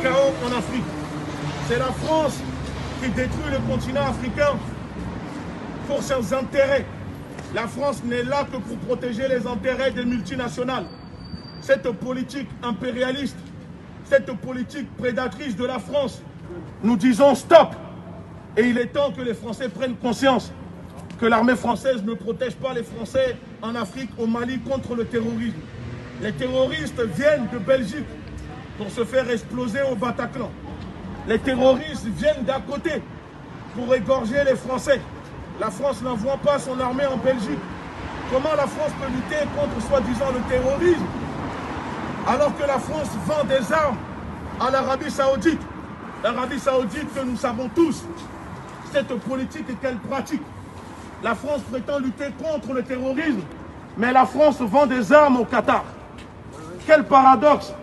chaos en Afrique. C'est la France qui détruit le continent africain pour ses intérêts. La France n'est là que pour protéger les intérêts des multinationales. Cette politique impérialiste, cette politique prédatrice de la France, nous disons stop. Et il est temps que les Français prennent conscience que l'armée française ne protège pas les Français en Afrique, au Mali, contre le terrorisme. Les terroristes viennent de Belgique pour se faire exploser au Bataclan. Les terroristes viennent d'à côté pour égorger les Français. La France n'envoie pas son armée en Belgique. Comment la France peut lutter contre soi-disant le terrorisme alors que la France vend des armes à l'Arabie Saoudite? L'Arabie Saoudite que nous savons tous, cette politique qu'elle pratique. La France prétend lutter contre le terrorisme, mais la France vend des armes au Qatar. Quel paradoxe!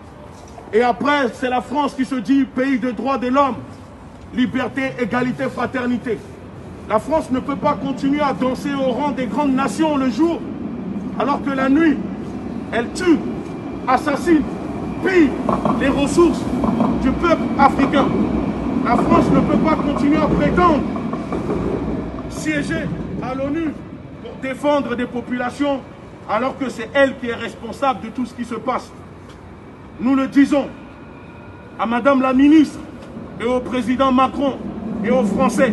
Et après, c'est la France qui se dit pays de droits de l'homme, liberté, égalité, fraternité. La France ne peut pas continuer à danser au rang des grandes nations le jour, alors que la nuit, elle tue, assassine, pille les ressources du peuple africain. La France ne peut pas continuer à prétendre siéger à l'ONU pour défendre des populations, alors que c'est elle qui est responsable de tout ce qui se passe. Nous le disons à Madame la ministre et au président Macron et aux Français,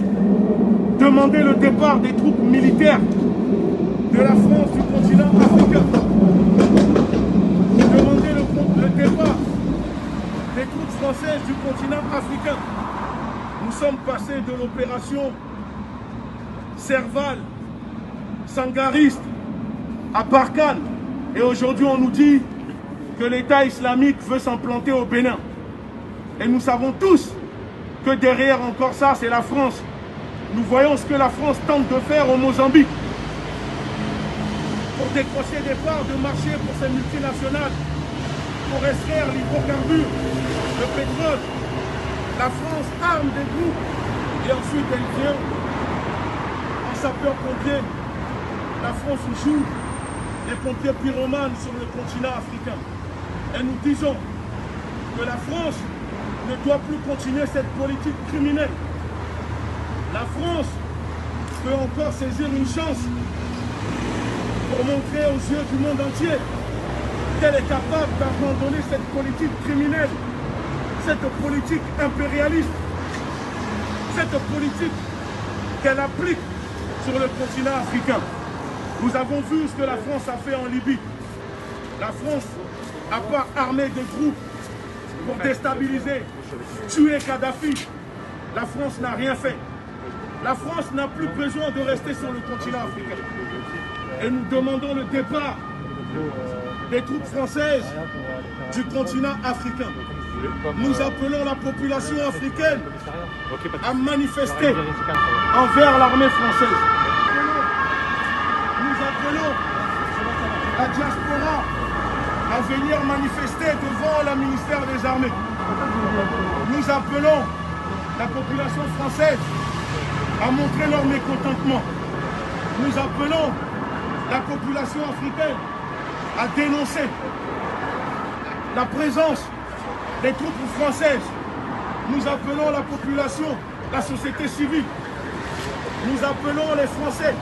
demandez le départ des troupes militaires de la France du continent africain. Demandez le départ des troupes françaises du continent africain. Nous sommes passés de l'opération Serval, Sangariste, à Barkhane. Et aujourd'hui, on nous dit que l'État islamique veut s'implanter au Bénin. Et nous savons tous que derrière encore ça, c'est la France. Nous voyons ce que la France tente de faire au Mozambique pour décrocher des parts de marché pour ces multinationales, pour extraire l'hydrocarbure, le pétrole. La France arme des groupes et ensuite elle vient en sapeur-pompier. La France joue les pompiers pyromanes sur le continent africain. Et nous disons que la France ne doit plus continuer cette politique criminelle. La France peut encore saisir une chance pour montrer aux yeux du monde entier qu'elle est capable d'abandonner cette politique criminelle, cette politique impérialiste, cette politique qu'elle applique sur le continent africain. Nous avons vu ce que la France a fait en Libye. La France n'a pas armé des groupes pour déstabiliser, tuer Kadhafi. La France n'a rien fait. La France n'a plus besoin de rester sur le continent africain. Et nous demandons le départ des troupes françaises du continent africain. Nous appelons la population africaine à manifester envers l'armée française. Nous appelons la diaspora à venir manifester devant le ministère des Armées. Nous appelons la population française à montrer leur mécontentement. Nous appelons la population africaine à dénoncer la présence des troupes françaises. Nous appelons la population, la société civile. Nous appelons les Français